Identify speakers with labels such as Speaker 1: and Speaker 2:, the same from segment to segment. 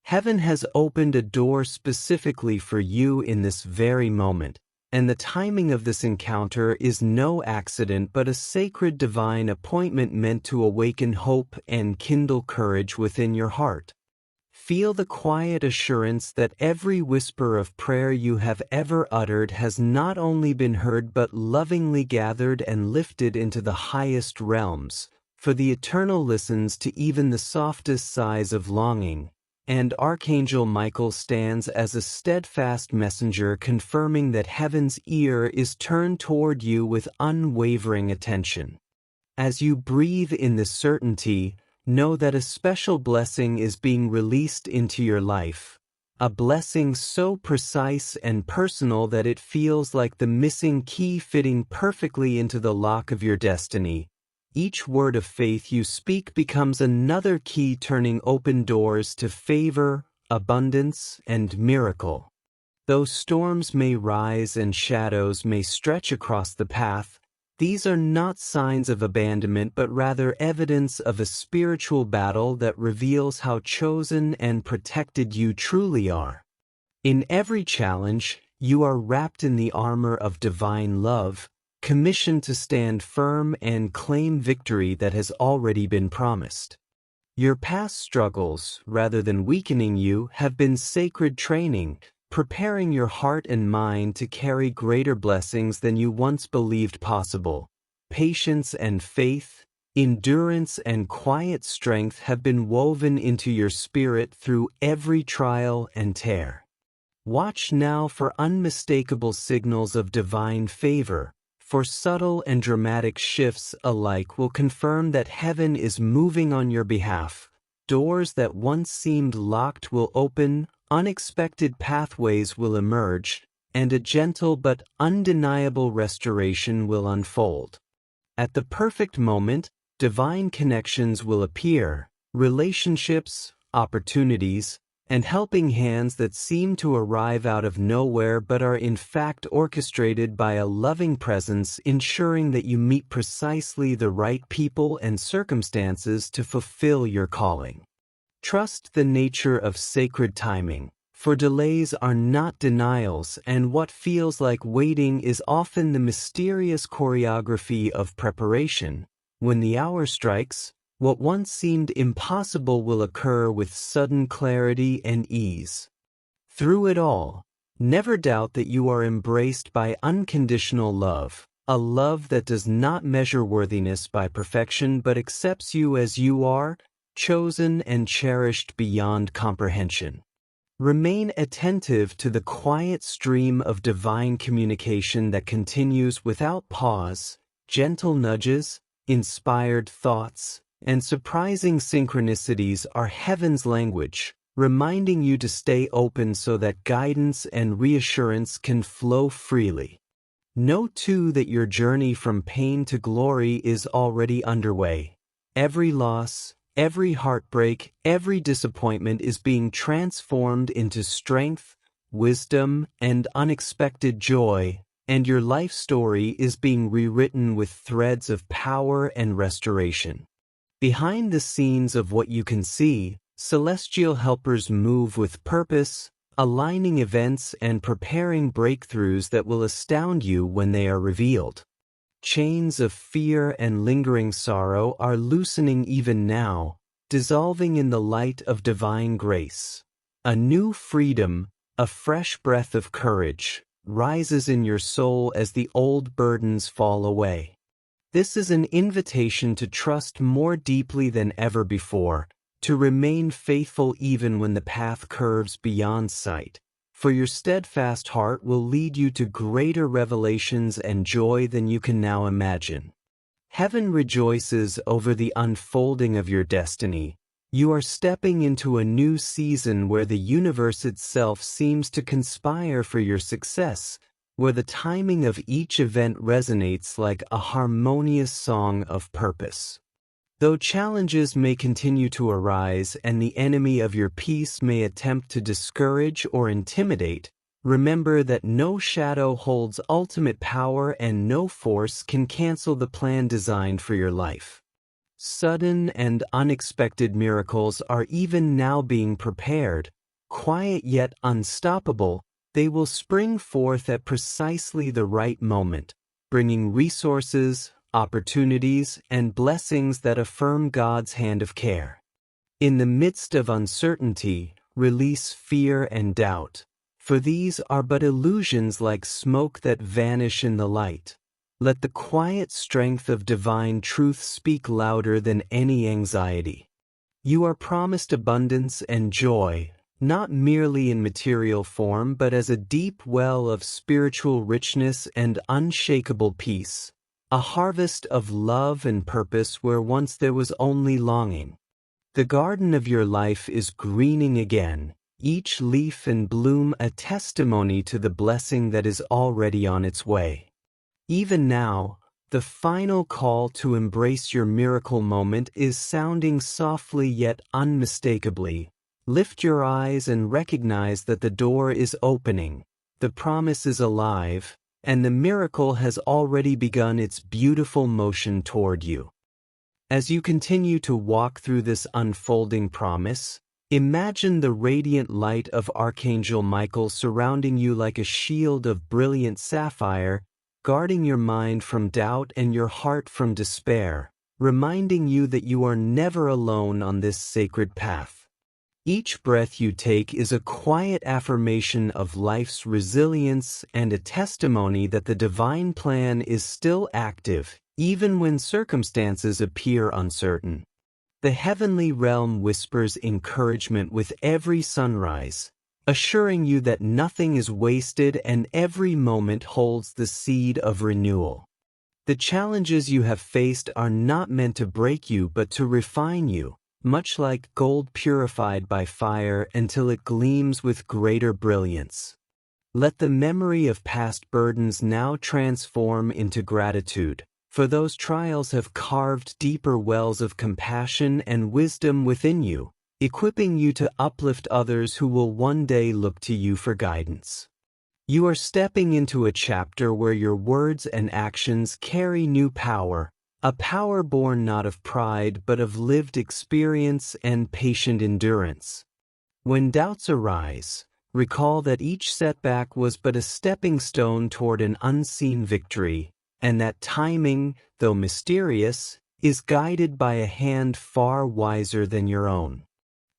Speaker 1: Heaven has opened a door specifically for you in this very moment, and the timing of this encounter is no accident but a sacred divine appointment meant to awaken hope and kindle courage within your heart. Feel the quiet assurance that every whisper of prayer you have ever uttered has not only been heard but lovingly gathered and lifted into the highest realms, for the Eternal listens to even the softest sighs of longing, and Archangel Michael stands as a steadfast messenger confirming that heaven's ear is turned toward you with unwavering attention. As you breathe in this certainty, know that a special blessing is being released into your life, a blessing so precise and personal that it feels like the missing key fitting perfectly into the lock of your destiny. Each word of faith you speak becomes another key turning open doors to favor, abundance, and miracle. Though storms may rise and shadows may stretch across the path, these are not signs of abandonment but rather evidence of a spiritual battle that reveals how chosen and protected you truly are. In every challenge, you are wrapped in the armor of divine love, commissioned to stand firm and claim victory that has already been promised. Your past struggles, rather than weakening you, have been sacred training, preparing your heart and mind to carry greater blessings than you once believed possible. Patience and faith, endurance and quiet strength have been woven into your spirit through every trial and tear. Watch now for unmistakable signals of divine favor, for subtle and dramatic shifts alike will confirm that heaven is moving on your behalf. Doors that once seemed locked will open, unexpected pathways will emerge, and a gentle but undeniable restoration will unfold. At the perfect moment, divine connections will appear, relationships, opportunities, and helping hands that seem to arrive out of nowhere but are in fact orchestrated by a loving presence, ensuring that you meet precisely the right people and circumstances to fulfill your calling. Trust the nature of sacred timing, for delays are not denials, and what feels like waiting is often the mysterious choreography of preparation. When the hour strikes, what once seemed impossible will occur with sudden clarity and ease. Through it all, never doubt that you are embraced by unconditional love, a love that does not measure worthiness by perfection but accepts you as you are, chosen and cherished beyond comprehension. Remain attentive to the quiet stream of divine communication that continues without pause. Gentle nudges, inspired thoughts, and surprising synchronicities are heaven's language, reminding you to stay open so that guidance and reassurance can flow freely. Know too that your journey from pain to glory is already underway. Every loss, every heartbreak, every disappointment is being transformed into strength, wisdom, and unexpected joy, and your life story is being rewritten with threads of power and restoration. Behind the scenes of what you can see, celestial helpers move with purpose, aligning events and preparing breakthroughs that will astound you when they are revealed. Chains of fear and lingering sorrow are loosening even now, dissolving in the light of divine grace. A new freedom, a fresh breath of courage, rises in your soul as the old burdens fall away. This is an invitation to trust more deeply than ever before, to remain faithful even when the path curves beyond sight, for your steadfast heart will lead you to greater revelations and joy than you can now imagine. Heaven rejoices over the unfolding of your destiny. You are stepping into a new season where the universe itself seems to conspire for your success, where the timing of each event resonates like a harmonious song of purpose. Though challenges may continue to arise and the enemy of your peace may attempt to discourage or intimidate, remember that no shadow holds ultimate power and no force can cancel the plan designed for your life. Sudden and unexpected miracles are even now being prepared, quiet yet unstoppable, they will spring forth at precisely the right moment, bringing resources, opportunities, and blessings that affirm God's hand of care. In the midst of uncertainty, release fear and doubt, for these are but illusions like smoke that vanish in the light. Let the quiet strength of divine truth speak louder than any anxiety. You are promised abundance and joy, not merely in material form but as a deep well of spiritual richness and unshakable peace, a harvest of love and purpose where once there was only longing. The garden of your life is greening again, each leaf and bloom a testimony to the blessing that is already on its way. Even now, the final call to embrace your miracle moment is sounding softly yet unmistakably. Lift your eyes and recognize that the door is opening, the promise is alive, and the miracle has already begun its beautiful motion toward you. As you continue to walk through this unfolding promise, imagine the radiant light of Archangel Michael surrounding you like a shield of brilliant sapphire, guarding your mind from doubt and your heart from despair, reminding you that you are never alone on this sacred path. Each breath you take is a quiet affirmation of life's resilience and a testimony that the divine plan is still active, even when circumstances appear uncertain. The heavenly realm whispers encouragement with every sunrise, assuring you that nothing is wasted and every moment holds the seed of renewal. The challenges you have faced are not meant to break you but to refine you, much like gold purified by fire until it gleams with greater brilliance. Let the memory of past burdens now transform into gratitude, for those trials have carved deeper wells of compassion and wisdom within you, equipping you to uplift others who will one day look to you for guidance. You are stepping into a chapter where your words and actions carry new power, a power born not of pride but of lived experience and patient endurance. When doubts arise, recall that each setback was but a stepping stone toward an unseen victory, and that timing, though mysterious, is guided by a hand far wiser than your own.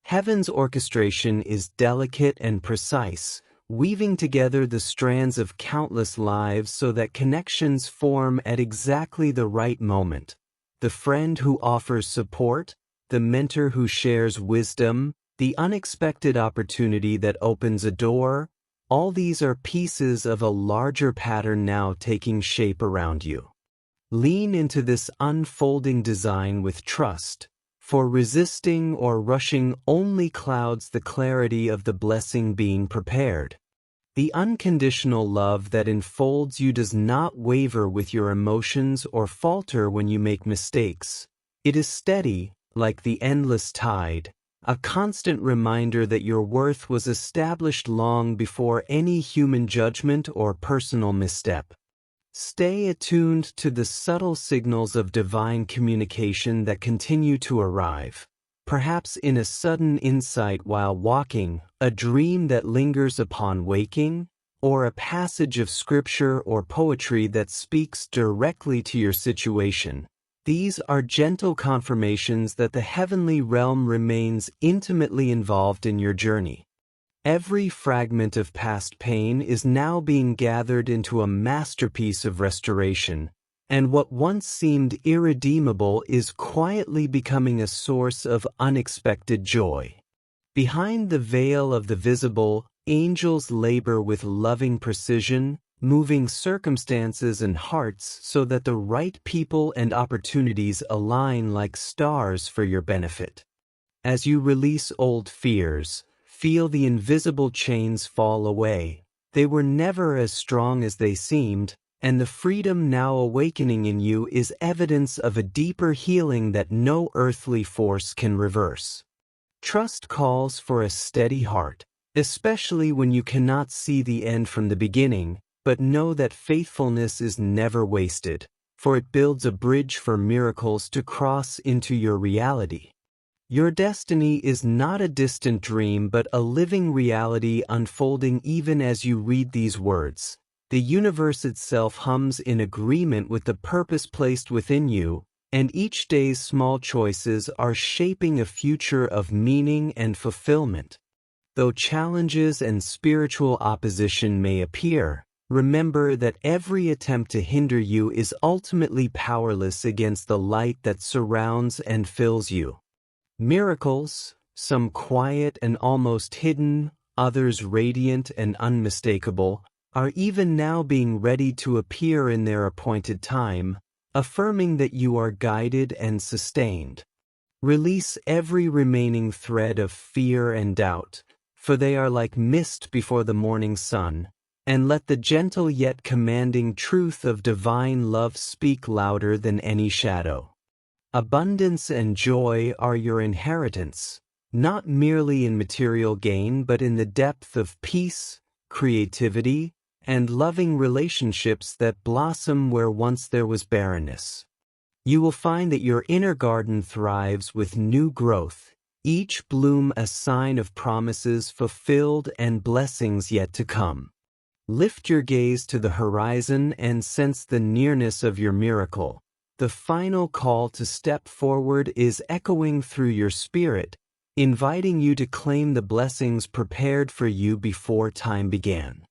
Speaker 1: Heaven's orchestration is delicate and precise, weaving together the strands of countless lives so that connections form at exactly the right moment. The friend who offers support, the mentor who shares wisdom, the unexpected opportunity that opens a door, all these are pieces of a larger pattern now taking shape around you. Lean into this unfolding design with trust, for resisting or rushing only clouds the clarity of the blessing being prepared. The unconditional love that enfolds you does not waver with your emotions or falter when you make mistakes. It is steady, like the endless tide, a constant reminder that your worth was established long before any human judgment or personal misstep. Stay attuned to the subtle signals of divine communication that continue to arrive, perhaps in a sudden insight while walking, a dream that lingers upon waking, or a passage of scripture or poetry that speaks directly to your situation. These are gentle confirmations that the heavenly realm remains intimately involved in your journey. Every fragment of past pain is now being gathered into a masterpiece of restoration, and what once seemed irredeemable is quietly becoming a source of unexpected joy. Behind the veil of the visible, angels labor with loving precision, moving circumstances and hearts so that the right people and opportunities align like stars for your benefit. As you release old fears, feel the invisible chains fall away. They were never as strong as they seemed, and the freedom now awakening in you is evidence of a deeper healing that no earthly force can reverse. Trust calls for a steady heart, especially when you cannot see the end from the beginning, but know that faithfulness is never wasted, for it builds a bridge for miracles to cross into your reality. Your destiny is not a distant dream but a living reality unfolding even as you read these words. The universe itself hums in agreement with the purpose placed within you, and each day's small choices are shaping a future of meaning and fulfillment. Though challenges and spiritual opposition may appear, remember that every attempt to hinder you is ultimately powerless against the light that surrounds and fills you. Miracles, some quiet and almost hidden, others radiant and unmistakable, are even now being ready to appear in their appointed time, affirming that you are guided and sustained. Release every remaining thread of fear and doubt, for they are like mist before the morning sun, and let the gentle yet commanding truth of divine love speak louder than any shadow. Abundance and joy are your inheritance, not merely in material gain but in the depth of peace, creativity, and loving relationships that blossom where once there was barrenness. You will find that your inner garden thrives with new growth, each bloom a sign of promises fulfilled and blessings yet to come. Lift your gaze to the horizon and sense the nearness of your miracle. The final call to step forward is echoing through your spirit, inviting you to claim the blessings prepared for you before time began.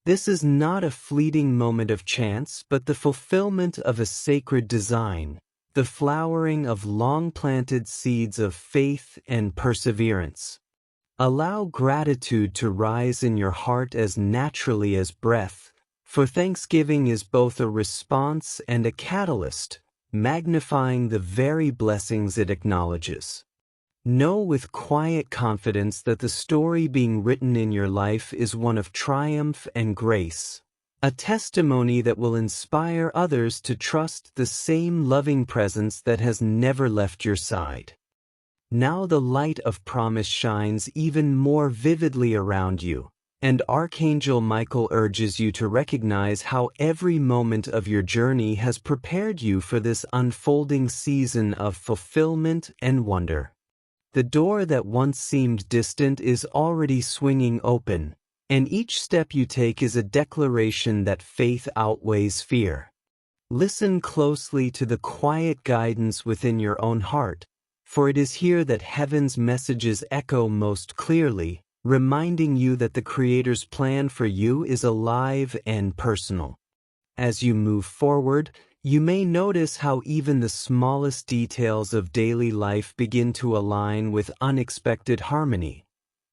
Speaker 1: This is not a fleeting moment of chance, but the fulfillment of a sacred design, the flowering of long-planted seeds of faith and perseverance. Allow gratitude to rise in your heart as naturally as breath, for thanksgiving is both a response and a catalyst, magnifying the very blessings it acknowledges. Know with quiet confidence that the story being written in your life is one of triumph and grace, a testimony that will inspire others to trust the same loving presence that has never left your side. Now the light of promise shines even more vividly around you, and Archangel Michael urges you to recognize how every moment of your journey has prepared you for this unfolding season of fulfillment and wonder. The door that once seemed distant is already swinging open, and each step you take is a declaration that faith outweighs fear. Listen closely to the quiet guidance within your own heart, for it is here that heaven's messages echo most clearly, reminding you that the Creator's plan for you is alive and personal. As you move forward, you may notice how even the smallest details of daily life begin to align with unexpected harmony.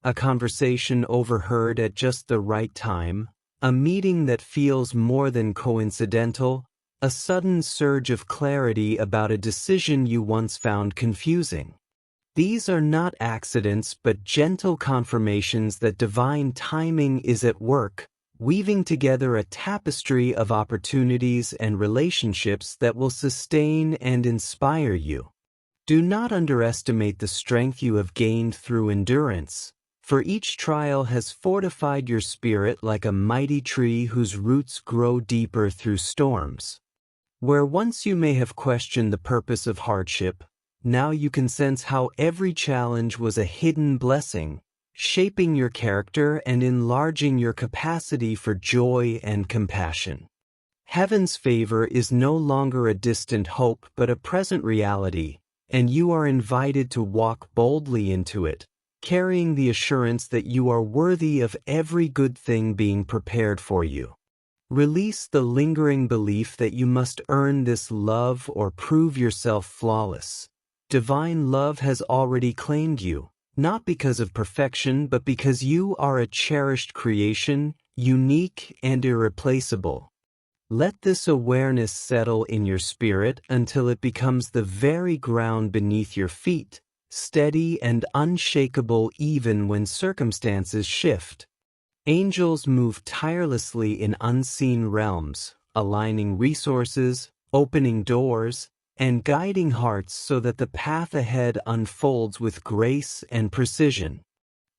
Speaker 1: A conversation overheard at just the right time, a meeting that feels more than coincidental, a sudden surge of clarity about a decision you once found confusing. These are not accidents but gentle confirmations that divine timing is at work, weaving together a tapestry of opportunities and relationships that will sustain and inspire you. Do not underestimate the strength you have gained through endurance, for each trial has fortified your spirit like a mighty tree whose roots grow deeper through storms. Where once you may have questioned the purpose of hardship, now you can sense how every challenge was a hidden blessing, shaping your character and enlarging your capacity for joy and compassion. Heaven's favor is no longer a distant hope but a present reality, and you are invited to walk boldly into it, carrying the assurance that you are worthy of every good thing being prepared for you. Release the lingering belief that you must earn this love or prove yourself flawless. Divine love has already claimed you, not because of perfection, but because you are a cherished creation, unique and irreplaceable. Let this awareness settle in your spirit until it becomes the very ground beneath your feet, steady and unshakable even when circumstances shift. Angels move tirelessly in unseen realms, aligning resources, opening doors, and guiding hearts so that the path ahead unfolds with grace and precision.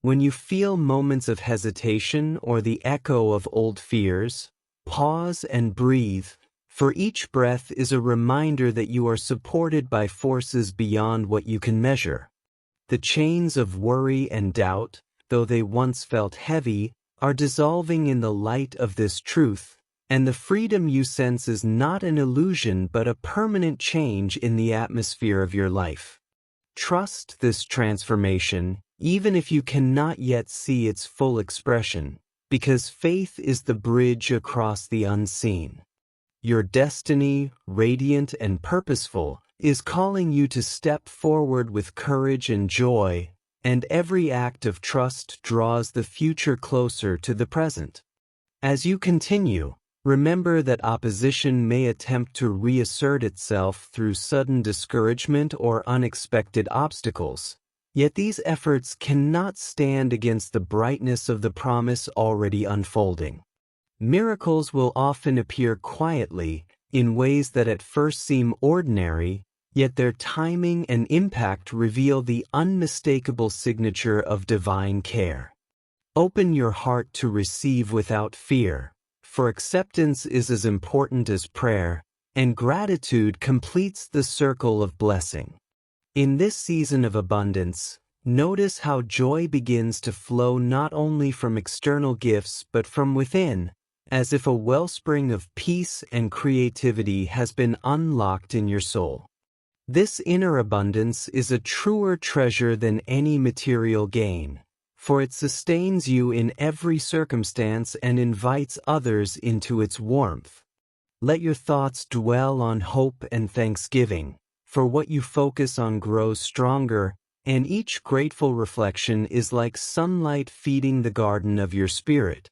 Speaker 1: When you feel moments of hesitation or the echo of old fears, pause and breathe, for each breath is a reminder that you are supported by forces beyond what you can measure. The chains of worry and doubt, though they once felt heavy, are dissolving in the light of this truth, and the freedom you sense is not an illusion but a permanent change in the atmosphere of your life. Trust this transformation, even if you cannot yet see its full expression, because faith is the bridge across the unseen. Your destiny, radiant and purposeful, is calling you to step forward with courage and joy, and every act of trust draws the future closer to the present. As you continue, remember that opposition may attempt to reassert itself through sudden discouragement or unexpected obstacles, yet these efforts cannot stand against the brightness of the promise already unfolding. Miracles will often appear quietly, in ways that at first seem ordinary, yet their timing and impact reveal the unmistakable signature of divine care. Open your heart to receive without fear, for acceptance is as important as prayer, and gratitude completes the circle of blessing. In this season of abundance, notice how joy begins to flow not only from external gifts but from within, as if a wellspring of peace and creativity has been unlocked in your soul. This inner abundance is a truer treasure than any material gain, for it sustains you in every circumstance and invites others into its warmth. Let your thoughts dwell on hope and thanksgiving, for what you focus on grows stronger, and each grateful reflection is like sunlight feeding the garden of your spirit.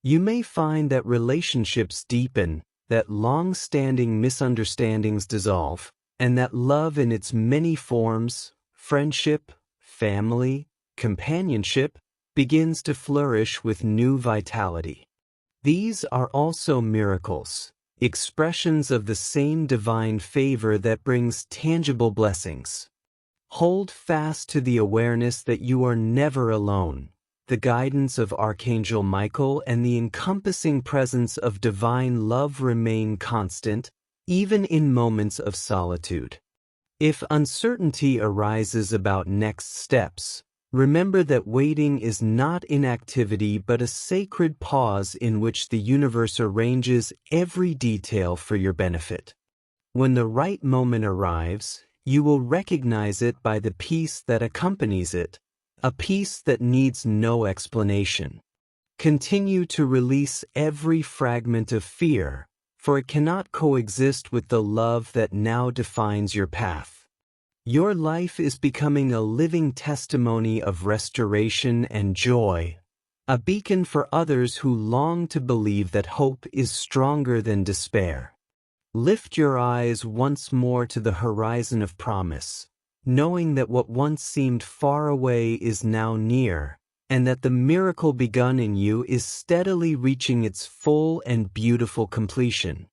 Speaker 1: You may find that relationships deepen, that long-standing misunderstandings dissolve, and that love in its many forms, friendship, family, companionship, begins to flourish with new vitality. These are also miracles, expressions of the same divine favor that brings tangible blessings. Hold fast to the awareness that you are never alone. The guidance of Archangel Michael and the encompassing presence of divine love remain constant, even in moments of solitude. If uncertainty arises about next steps, remember that waiting is not inactivity but a sacred pause in which the universe arranges every detail for your benefit. When the right moment arrives, you will recognize it by the peace that accompanies it, a peace that needs no explanation. Continue to release every fragment of fear, for it cannot coexist with the love that now defines your path. Your life is becoming a living testimony of restoration and joy, a beacon for others who long to believe that hope is stronger than despair. Lift your eyes once more to the horizon of promise, knowing that what once seemed far away is now near, and that the miracle begun in you is steadily reaching its full and beautiful completion.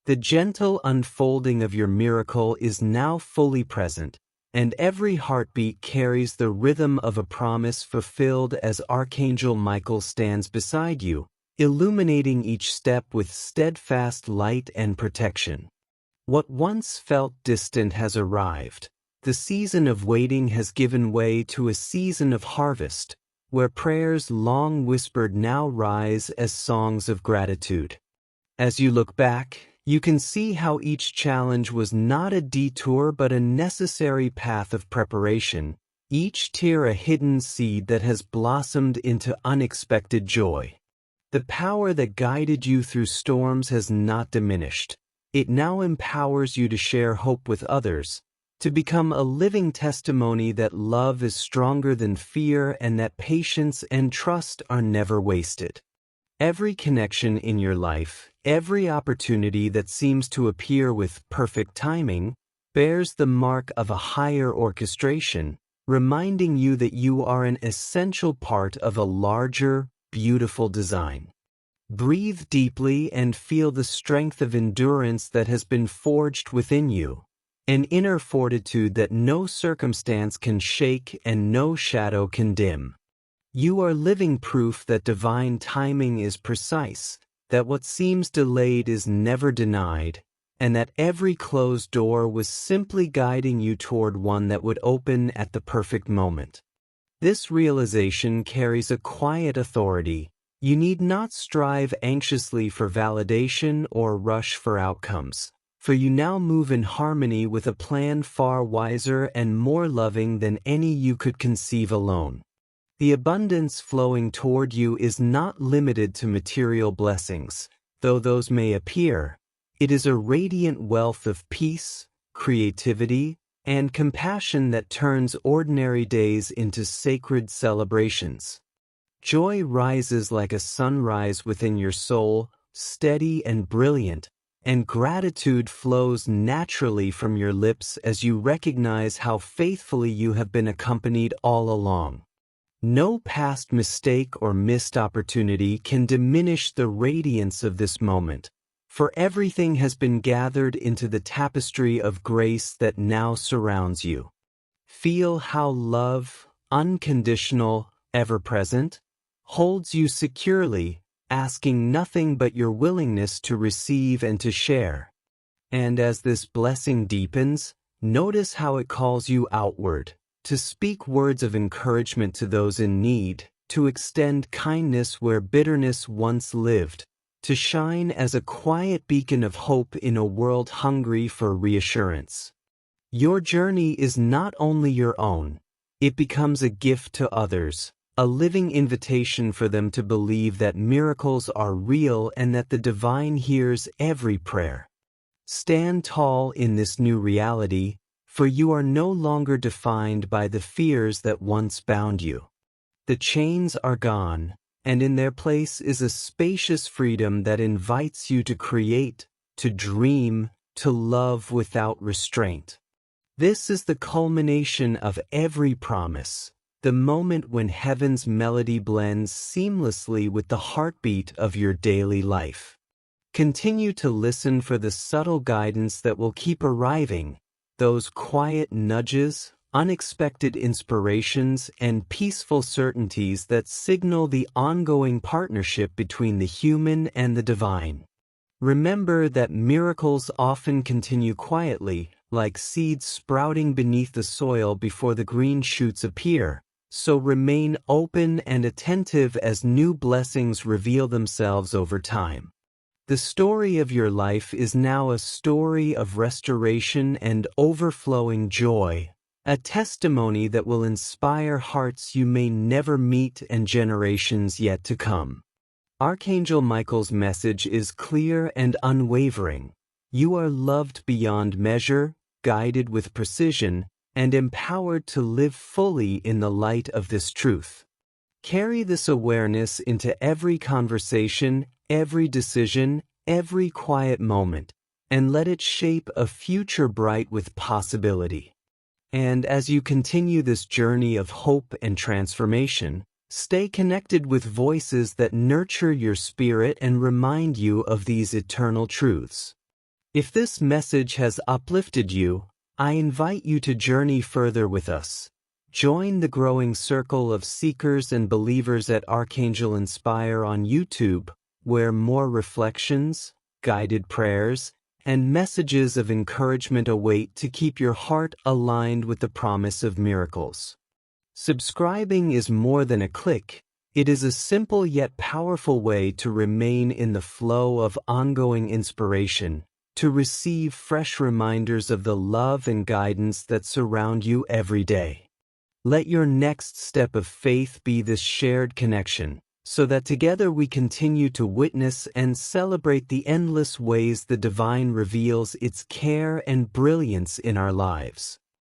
Speaker 1: The gentle unfolding of your miracle is now fully present, and every heartbeat carries the rhythm of a promise fulfilled as Archangel Michael stands beside you, illuminating each step with steadfast light and protection. What once felt distant has arrived. The season of waiting has given way to a season of harvest, where prayers long whispered now rise as songs of gratitude. As you look back, you can see how each challenge was not a detour but a necessary path of preparation, each tear a hidden seed that has blossomed into unexpected joy. The power that guided you through storms has not diminished. It now empowers you to share hope with others, to become a living testimony that love is stronger than fear and that patience and trust are never wasted. Every connection in your life, every opportunity that seems to appear with perfect timing, bears the mark of a higher orchestration, reminding you that you are an essential part of a larger, beautiful design. Breathe deeply and feel the strength of endurance that has been forged within you, an inner fortitude that no circumstance can shake and no shadow can dim. You are living proof that divine timing is precise, that what seems delayed is never denied, and that every closed door was simply guiding you toward one that would open at the perfect moment. This realization carries a quiet authority. You need not strive anxiously for validation or rush for outcomes, for you now move in harmony with a plan far wiser and more loving than any you could conceive alone. The abundance flowing toward you is not limited to material blessings, though those may appear. It is a radiant wealth of peace, creativity, and compassion that turns ordinary days into sacred celebrations. Joy rises like a sunrise within your soul, steady and brilliant, and gratitude flows naturally from your lips as you recognize how faithfully you have been accompanied all along. No past mistake or missed opportunity can diminish the radiance of this moment, for everything has been gathered into the tapestry of grace that now surrounds you. Feel how love, unconditional, ever-present, holds you securely, asking nothing but your willingness to receive and to share. And as this blessing deepens, notice how it calls you outward, to speak words of encouragement to those in need, to extend kindness where bitterness once lived, to shine as a quiet beacon of hope in a world hungry for reassurance. Your journey is not only your own, it becomes a gift to others, a living invitation for them to believe that miracles are real and that the divine hears every prayer. Stand tall in this new reality, for you are no longer defined by the fears that once bound you. The chains are gone, and in their place is a spacious freedom that invites you to create, to dream, to love without restraint. This is the culmination of every promise, the moment when heaven's melody blends seamlessly with the heartbeat of your daily life. Continue to listen for the subtle guidance that will keep arriving, those quiet nudges, unexpected inspirations, and peaceful certainties that signal the ongoing partnership between the human and the divine. Remember that miracles often continue quietly, like seeds sprouting beneath the soil before the green shoots appear, so remain open and attentive as new blessings reveal themselves over time. The story of your life is now a story of restoration and overflowing joy, a testimony that will inspire hearts you may never meet and generations yet to come. Archangel Michael's message is clear and unwavering. You are loved beyond measure, guided with precision, and empowered to live fully in the light of this truth. Carry this awareness into every conversation, every decision, every quiet moment, and let it shape a future bright with possibility. And as you continue this journey of hope and transformation, stay connected with voices that nurture your spirit and remind you of these eternal truths. If this message has uplifted you, I invite you to journey further with us. Join the growing circle of seekers and believers at Archangel Inspire on YouTube, where more reflections, guided prayers, and messages of encouragement await to keep your heart aligned with the promise of miracles. Subscribing is more than a click. It is a simple yet powerful way to remain in the flow of ongoing inspiration, to receive fresh reminders of the love and guidance that surround you every day. Let your next step of faith be this shared connection, so that together we continue to witness and celebrate the endless ways the divine reveals its care and brilliance in our lives.